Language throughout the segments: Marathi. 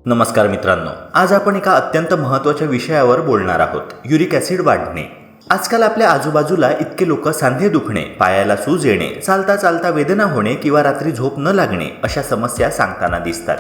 नमस्कार मित्रांनो, आज आपण एका अत्यंत महत्त्वाच्या विषयावर बोलणार आहोत. युरिक ॲसिड वाढणे. आजकाल आपल्या आजूबाजूला इतके लोक सांधे दुखणे, पायाला सूज येणे, चालता चालता वेदना होणे किंवा रात्री झोप न लागणे अशा समस्या सांगताना दिसतात.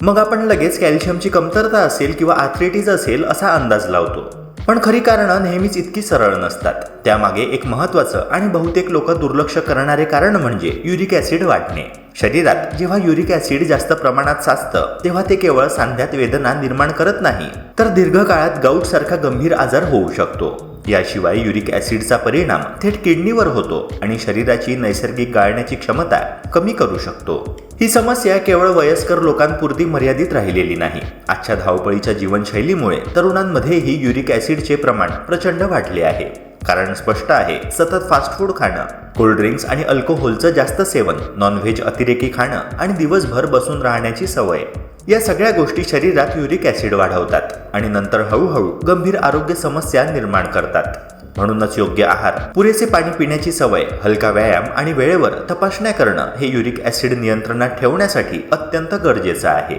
मग आपण लगेच कॅल्शियमची कमतरता असेल किंवा आर्थरायटिस असेल असा अंदाज लावतो. पण खरी कारणं नेहमीच इतकी सरळ नसतात. त्यामागे एक महत्त्वाचं आणि बहुतेक लोक दुर्लक्ष करणारे कारण म्हणजे युरिक ॲसिड वाढणे. शरीरात जेव्हा युरिक ॲसिड जास्त प्रमाणात साचतं तेव्हा ते केवळ सांध्यात वेदना निर्माण करत नाही, तर दीर्घकाळात गाऊट सारखा गंभीर आजार होऊ शकतो. याशिवाय युरिक ॲसिडचा परिणाम थेट किडनीवर होतो आणि शरीराची नैसर्गिक गाळण्याची क्षमता कमी करू शकतो. ही समस्या केवळ वयस्कर लोकांपुरती मर्यादित राहिलेली नाही. आजच्या धावपळीच्या जीवनशैलीमुळे तरुणांमध्येही युरिक ॲसिडचे प्रमाण प्रचंड वाढले आहे. कारण स्पष्ट आहे, सतत फास्ट फूड खाणं, कोल्ड्रिंक्स आणि अल्कोहोलचं जास्त सेवन, नॉनव्हेज अतिरेकी खाणं आणि दिवसभर बसून राहण्याची सवय, या सगळ्या गोष्टी शरीरात युरिक ॲसिड वाढवतात आणि नंतर हळूहळू गंभीर आरोग्य समस्या निर्माण करतात. म्हणूनच योग्य आहार, पुरेसे पाणी पिण्याची सवय, हलका व्यायाम आणि वेळेवर तपासण्या करणं हे युरिक ॲसिड नियंत्रणात ठेवण्यासाठी अत्यंत गरजेचं आहे.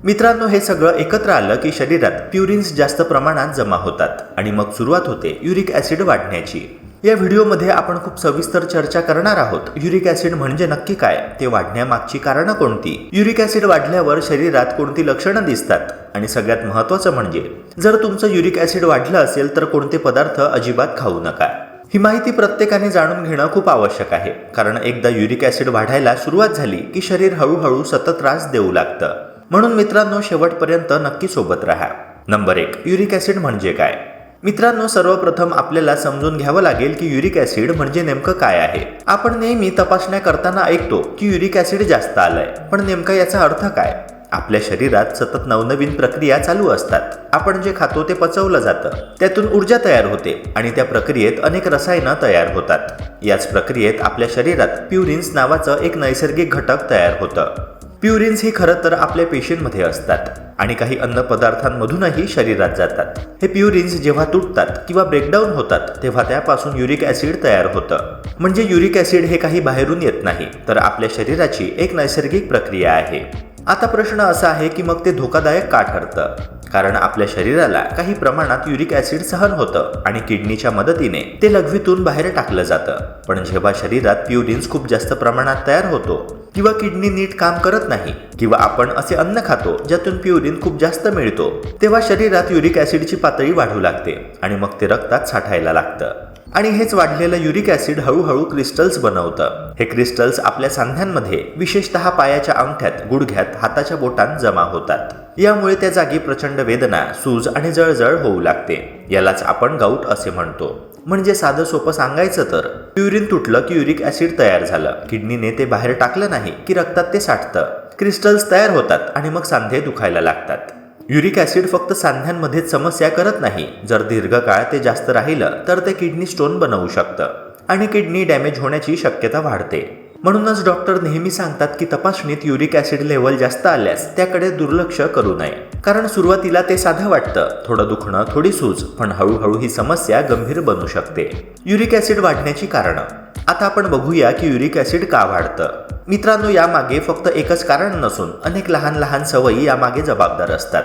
मित्रांनो, हे सगळं एकत्र आलं की शरीरात प्युरिन्स जास्त प्रमाणात जमा होतात आणि मग सुरुवात होते युरिक ॲसिड वाढण्याची. या व्हिडिओमध्ये आपण खूप सविस्तर चर्चा करणार आहोत. युरिक ॲसिड म्हणजे नक्की काय, ते वाढण्यामागची कारणं कोणती, युरिक ॲसिड वाढल्यावर शरीरात कोणती लक्षणं दिसतात आणि सगळ्यात महत्त्वाचं म्हणजे जर तुमचं युरिक ॲसिड वाढलं असेल तर कोणते पदार्थ अजिबात खाऊ नका. ही माहिती प्रत्येकाने जाणून घेणं खूप आवश्यक आहे, कारण एकदा युरिक ॲसिड वाढायला सुरुवात झाली की शरीर हळूहळू सतत त्रास देऊ लागतं. म्हणून मित्रांनो, शेवटपर्यंत नक्की सोबत राहा. नंबर 1, युरिक ॲसिड म्हणजे काय. मित्रांनो, सर्वप्रथम आपल्याला समजून घ्यावं लागेल की युरिक ॲसिड म्हणजे नेमकं काय आहे. आपण नेहमी तपासण्या करताना ऐकतो की युरिक ॲसिड जास्त आलंय, पण नेमका याचा अर्थ काय. आपल्या शरीरात सतत नवनवीन प्रक्रिया चालू असतात. आपण जे खातो ते पचवलं जातं, त्यातून ऊर्जा तयार होते आणि त्या प्रक्रियेत अनेक रसायनं तयार होतात. याच प्रक्रियेत आपल्या शरीरात प्युरिन्स नावाचं एक नैसर्गिक घटक तयार होतं. प्युरिन्स ही खरं तर आपल्या पेशींमध्ये असतात आणि काही अन्न पदार्थांमधूनही शरीरात जातात. हे प्युरिन्स जेव्हा तुटतात किंवा ब्रेकडाऊन होतात तेव्हा त्यापासून युरिक ॲसिड तयार होतं. म्हणजे युरिक ॲसिड हे काही बाहेरून येत नाही, तर आपल्या शरीराची एक नैसर्गिक प्रक्रिया आहे. आता प्रश्न असा आहे की मग ते धोकादायक का ठरतं. कारण आपल्या शरीराला काही प्रमाणात युरिक ॲसिड सहन होतं आणि किडनीच्या मदतीने ते लघवीतून बाहेर टाकलं जातं. पण जेव्हा शरीरात प्युरिन्स खूप जास्त प्रमाणात तयार होतो किंवा किडनी नीट काम करत नाही किंवा आपण असे अन्न खातो ज्यातून प्युरिन खूप जास्त मिळतो, तेव्हा शरीरात युरिक ॲसिडची पातळी वाढू लागते आणि मग ते रक्तात साठायला लागतं. आणि हेच वाढलेलं युरिक ॲसिड हळूहळू क्रिस्टल्स बनवतं. हे क्रिस्टल्स आपल्या सांध्यांमध्ये, विशेषतः पायाच्या अंगठ्यात, गुडघ्यात, हाताच्या बोटांत जमा होतात. यामुळे त्या जागी प्रचंड वेदना, सूज आणि जळजळ होऊ लागते. यालाच आपण गाऊट असे म्हणतो. म्हणजे साधं सोपं सांगायचं तर प्युरिन तुटलं की युरिक ॲसिड तयार झालं. किडनीने ते बाहेर टाकलं नाही की रक्तात ते साठतं, क्रिस्टल्स तयार होतात आणि मग सांधे दुखायला लागतात. युरिक ॲसिड फक्त सांध्यांमध्येच समस्या करत नाही. जर दीर्घकाळ ते जास्त राहिलं तर ते किडनी स्टोन बनवू शकतं आणि किडनी डॅमेज होण्याची शक्यता वाढते. म्हणूनच डॉक्टर नेहमी सांगतात की तपासणीत युरिक ॲसिड लेव्हल जास्त आल्यास त्याकडे दुर्लक्ष करू नये. कारण सुरुवातीला ते साधं वाटतं, थोडं दुखणं, थोडी सूज, पण हळूहळू ही समस्या गंभीर बनू शकते. युरिक ॲसिड वाढण्याची कारणं. आता आपण बघूया की युरिक ॲसिड का वाढतं. मित्रांनो, यामागे फक्त एकच कारण नसून अनेक लहान लहान सवयी यामागे जबाबदार असतात.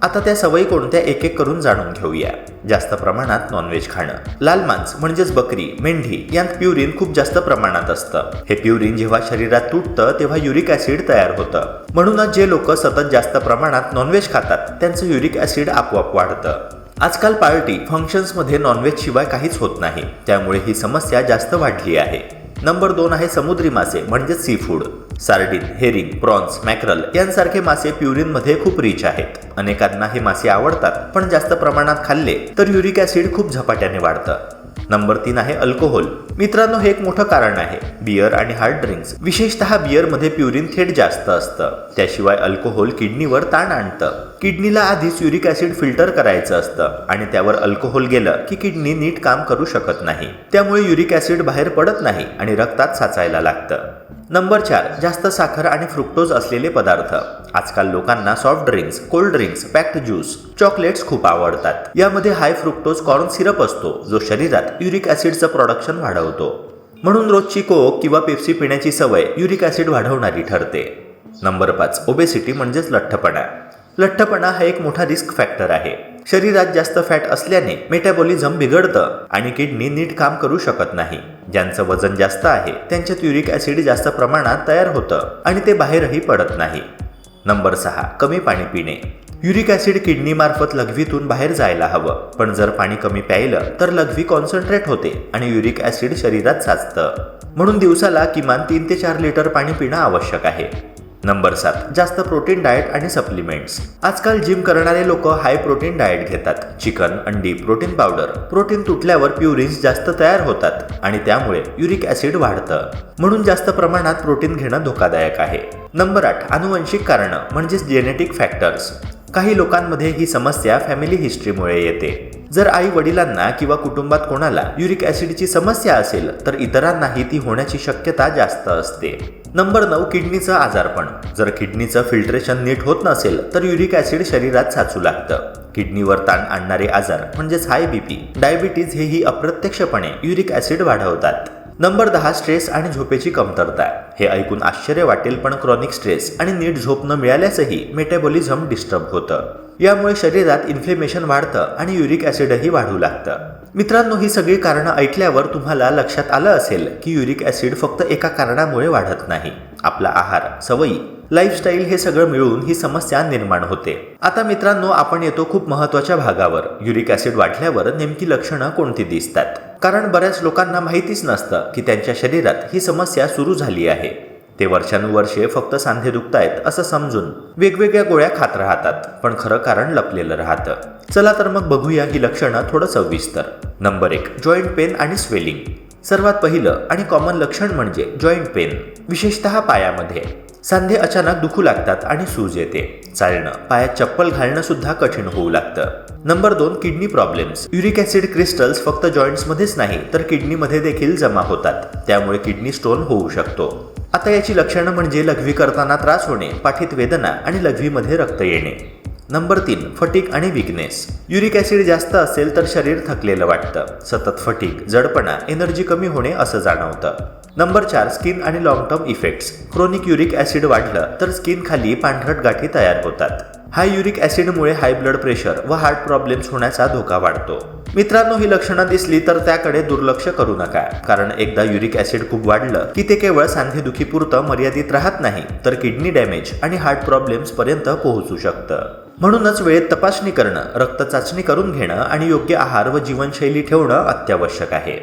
आता त्या सवयी कोणत्या एक एक करून जाणून घेऊया. जास्त प्रमाणात नॉनव्हेज खाणं. लाल मांस म्हणजेच बकरी, मेंढी यात प्युरिन खूप जास्त प्रमाणात असतं. हे प्युरिन जेव्हा शरीरात तुटतं तेव्हा युरिक ॲसिड तयार होतं. म्हणूनच जे लोक सतत जास्त प्रमाणात नॉनव्हेज खातात त्यांचं युरिक ॲसिड आपोआप वाढतं. आजकाल पार्टी, फंक्शन्समध्ये नॉनव्हेज शिवाय काहीच होत नाही, त्यामुळे ही समस्या जास्त वाढली आहे. नंबर 2 आहे समुद्री मासे म्हणजेच seafood. Sardine, herring, prawns, mackerel यांसारखे मासे प्युरिनमध्ये खूप रिच आहेत. अनेकांना हे मासे आवडतात, पण जास्त प्रमाणात खाल्ले तर युरिक ॲसिड खूप झपाट्याने वाढतं. नंबर 3 आहे अल्कोहोल. मित्रांनो, हे एक मोठं कारण आहे. बियर आणि हार्ड ड्रिंक्स, विशेषतः बियरमध्ये प्युरिन थेट जास्त असतं. त्याशिवाय अल्कोहोल किडनीवर ताण आणतं. किडनीला आधीच युरिक ॲसिड फिल्टर करायचं असतं आणि त्यावर अल्कोहोल गेलं की किडनी नीट काम करू शकत नाही. त्यामुळे युरिक ॲसिड बाहेर पडत नाही आणि रक्तात साचायला लागतं. नंबर 4, जास्त साखर आणि फ्रुक्टोज असलेले पदार्थ. आजकाल लोकांना soft drinks, cold drinks, packed juice, chocolates खूप आवडतात. यामध्ये हाय फ्रुक्टोज कॉर्न सिरप असतो, जो शरीरात युरिक ॲसिडचं प्रोडक्शन वाढवतो. म्हणून रोजची कोक किंवा पेप्सी पिण्याची सवय युरिक ॲसिड वाढवणारी ठरते. नंबर 5, ओबेसिटी म्हणजेच लठ्ठपणा. लठ्ठपणा हा एक मोठा रिस्क फॅक्टर आहे. शरीरात जास्त फॅट असल्याने मेटाबॉलिझम बिघडतं आणि किडनी नीट काम करू शकत नाही. ज्यांचं वजन जास्त आहे त्यांच्यात युरिक ॲसिड जास्त प्रमाणात तयार होतं आणि ते बाहेरही पडत नाही. नंबर 6, कमी पाणी पिणे. युरिक ॲसिड किडनीमार्फत लघवीतून बाहेर जायला हवं, पण जर पाणी कमी प्यायलं तर लघवी कॉन्सन्ट्रेट होते आणि युरिक ॲसिड शरीरात साचतं. म्हणून दिवसाला किमान 3 ते 4 लिटर पाणी पिणं आवश्यक आहे. नंबर 7, जास्त प्रोटीन डाएट आणि सप्लिमेंट्स. आजकाल जिम करणारे लोक हाय प्रोटीन डाएट घेतात. चिकन, अंडी, प्रोटीन पावडर. प्रोटीन तुटल्यावर प्युरिन्स जास्त तयार होतात आणि त्यामुळे युरिक ॲसिड वाढतं. म्हणून जास्त प्रमाणात प्रोटीन घेणं धोकादायक आहे. नंबर 8, आनुवंशिक कारणं म्हणजेच जेनेटिक फॅक्टर्स. काही लोकांमध्ये ही समस्या फॅमिली हिस्ट्रीमुळे येते. जर आई वडिलांना किंवा कुटुंबात कोणाला युरिक ॲसिडची समस्या असेल तर इतरांनाही ती होण्याची शक्यता जास्त असते. नंबर 9, किडनीचं आजारपण. जर किडनीचं फिल्ट्रेशन नीट होत नसेल तर युरिक ॲसिड शरीरात साचू लागतं. किडनीवर ताण आणणारे आजार म्हणजेच हाय बीपी, डायबिटीज हेही अप्रत्यक्षपणे युरिक ॲसिड वाढवतात. नंबर 10, स्ट्रेस आणि झोपेची कमतरता. हे ऐकून आश्चर्य वाटेल पण क्रॉनिक स्ट्रेस आणि नीट झोप न मिळाल्यासही मेटाबॉलिझम डिस्टर्ब होतं. यामुळे शरीरात इन्फ्लेमेशन वाढतं आणि युरिक ॲसिडही वाढू लागतं. मित्रांनो, ही सगळी कारणं ऐकल्यावर तुम्हाला लक्षात आलं असेल की युरिक ॲसिड फक्त एका कारणामुळे वाढत नाही. आपला आहार, सवयी, लाईफस्टाईल हे सगळं मिळून ही समस्या निर्माण होते. आता मित्रांनो, आपण येतो खूप महत्त्वाच्या भागावर. युरिक ॲसिड वाढल्यावर नेमकी लक्षणं कोणती दिसतात? कारण बऱ्याच लोकांना माहितीच नसतं की त्यांच्या शरीरात ही समस्या सुरू झाली आहे. ते वर्षानुवर्षे फक्त सांधे दुखतायत असं समजून वेगवेगळ्या गोळ्या खात राहतात, पण खरं कारण लपलेलं राहतं. चला तर मग बघूया ही लक्षणं थोडं सविस्तर. नंबर 1, जॉईंट पेन आणि स्वेलिंग. सर्वात पहिलं आणि कॉमन लक्षण म्हणजे जॉईंट पेन, विशेषतः पायामध्ये. सांधे अचानक दुखू लागतात आणि सूज येते. चालणं, पायात चप्पल घालणं सुद्धा कठीण होऊ लागतं. Number 2, kidney problems. Uric acid crystals फक्त जॉईंट्समध्येच नाही तर किडनीमध्ये देखील जमा होतात. त्यामुळे किडनी स्टोन होऊ शकतो. आता याची लक्षणं म्हणजे लघवी करताना त्रास होणे, पाठीत वेदना आणि लघवीमध्ये रक्त येणे. नंबर 3, फटीग आणि विकनेस. युरिक ॲसिड जास्त असेल तर शरीर थकलेलं वाटतं. सतत फटीग, जडपणा, एनर्जी कमी होणे असं जाणवतं. नंबर 4, स्किन आणि long term effects. Chronic uric acid वाढलं तर स्किन खाली पांढरट गाठी तयार होतात. हाय युरिक ॲसिडमुळे हाय ब्लड प्रेशर व हार्ट प्रॉब्लेम्स होण्याचा धोका वाढतो. मित्रांनो, ही लक्षणं दिसली तर त्याकडे दुर्लक्ष करू नका, कारण एकदा युरिक ॲसिड खूप वाढलं की ते केवळ सांधेदुखीपुरतं मर्यादित राहत नाही तर किडनी डॅमेज आणि हार्ट प्रॉब्लेम्स पर्यंत पोहोचू शकतं. म्हणूनच वेळेत तपासणी करणं, रक्त चाचणी करून घेणं आणि योग्य आहार व जीवनशैली ठेवणं अत्यावश्यक आहे.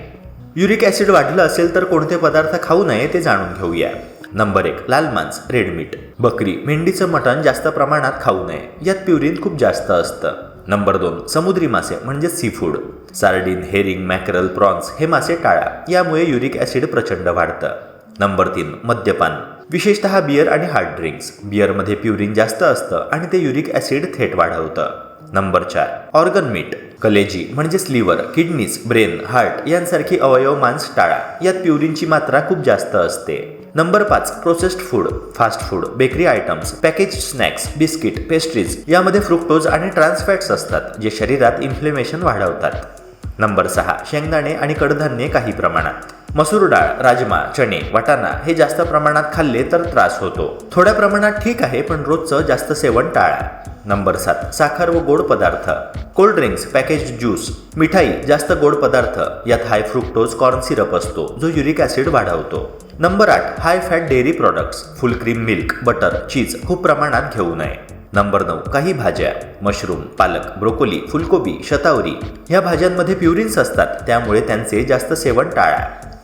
युरिक ॲसिड वाढलं असेल तर कोणते पदार्थ खाऊ नये ते जाणून घेऊया. नंबर 1, लाल मांस, रेड मीट. बकरी, मेंढीचं मटण जास्त प्रमाणात खाऊ नये, यात प्युरिन खूप जास्त असतं. नंबर 2, समुद्री मासे म्हणजे seafood. Sardine, herring, mackerel, prawns हे मासे टाळा, यामुळे युरिक ॲसिड प्रचंड वाढतं. नंबर 3, मद्यपान, विशेषतः बियर आणि हार्ड ड्रिंक्स. बियरमध्ये प्युरिन जास्त असतं आणि ते युरिक ॲसिड थेट वाढवतं. Number 4, organ meet. कलेजी म्हणजेच लिव्हर, किडनीज, ब्रेन, हार्ट यांसारखी अवयव मांस टाळा, यात प्युरिनची मात्रा खूप जास्त असते. Number 5, processed food, fast food, bakery items, package snacks, biscuit, pastries यामध्ये फ्रुक्टोज आणि ट्रान्स फॅट्स असतात जे शरीरात इन्फ्लेमेशन वाढवतात. नंबर 6, शेंगदाणे आणि कडधान्ये काही प्रमाणात. मसूर डाळ, राजमा, चणे, वाटाणा हे जास्त प्रमाणात खाल्ले तर त्रास होतो. थोड्या प्रमाणात ठीक आहे, पण रोजचं जास्त सेवन टाळा. नंबर 7, साखर व गोड पदार्थ. कोल्ड ड्रिंक्स, पॅकेज ज्यूस, मिठाई, जास्त गोड पदार्थ यात हाय फ्रुक्टोज कॉर्न सिरप असतो जो युरिक ॲसिड वाढवतो. Number 8, high fat dairy products, full cream milk, butter, cheese खूप प्रमाणात घेऊ नये. नंबर 9, काही भाज्या, मशरूम, पालक, ब्रोकोली, फुलकोबी, शतावरी ह्या भाज्यांमध्ये प्युरिन्स असतात, त्यामुळे त्यांचे जास्त सेवन टाळा.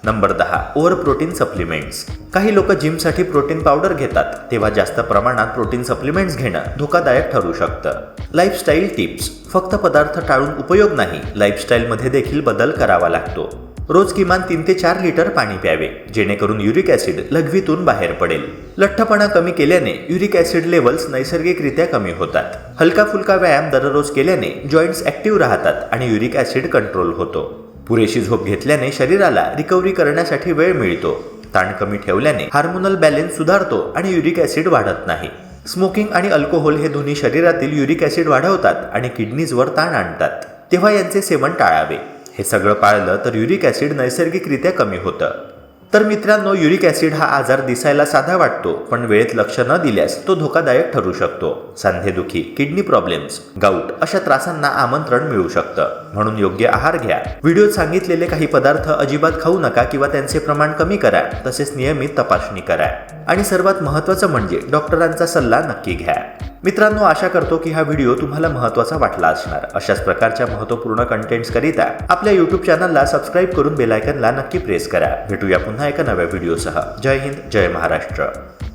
Number 10, over protein supplements. काही लोक जिमसाठी प्रोटीन पावडर घेतात, तेव्हा जास्त प्रमाणात प्रोटीन सप्लिमेंट्स घेणं धोकादायक ठरू शकतं. Lifestyle tips. फक्त पदार्थ टाळून उपयोग नाही, लाईफस्टाईलमध्ये देखील बदल करावा लागतो. रोज किमान 3 ते 4 लिटर पाणी प्यावे, जेणेकरून युरिक ॲसिड लघवीतून बाहेर पडेल. लठ्ठपणा कमी केल्याने युरिक ॲसिड लेवल्स नैसर्गिकरित्या कमी होतात. हलका फुलका व्यायाम दररोज केल्याने जॉईंट्स ॲक्टिव्ह राहतात आणि युरिक ॲसिड कंट्रोल होतो. पुरेशी झोप घेतल्याने शरीराला रिकव्हरी करण्यासाठी वेळ मिळतो. ताण कमी ठेवल्याने हार्मोनल बॅलन्स सुधारतो आणि युरिक ॲसिड वाढत नाही. स्मोकिंग आणि अल्कोहोल हे दोन्ही शरीरातील युरिक ॲसिड वाढवतात आणि किडनीजवर ताण आणतात, तेव्हा यांचे सेवन टाळावे. हे सगळं पाळलं तर युरिक ॲसिड नैसर्गिकरित्या कमी होतं. तर मित्रांनो, युरिक ॲसिड हा आजार दिसायला साधा वाटतो, पण वेळेत लक्ष न दिल्यास तो धोकादायक ठरू शकतो. सांधेदुखी, किडनी प्रॉब्लेम्स, गाऊट अशा त्रासांना आमंत्रण मिळू शकतं. म्हणून योग्य आहार घ्या. व्हिडिओत सांगितलेले काही पदार्थ अजिबात खाऊ नका किंवा त्यांचे प्रमाण कमी करा. तसेच नियमित तपासणी करा. आणि सर्वात महत्त्वाचं म्हणजे डॉक्टरांचा सल्ला नक्की घ्या. मित्रांनो, आशा करतो की हा व्हिडिओ तुम्हाला महत्त्वाचा वाटला असणार. अशाच प्रकारच्या महत्त्वपूर्ण कंटेंट्सकरिता आपल्या यूट्यूब चॅनलला सबस्क्राईब करून बेल आयकनला नक्की प्रेस करा. भेटूया पुन्हा एका नव्या व्हिडिओसह. जय हिंद, जय महाराष्ट्र.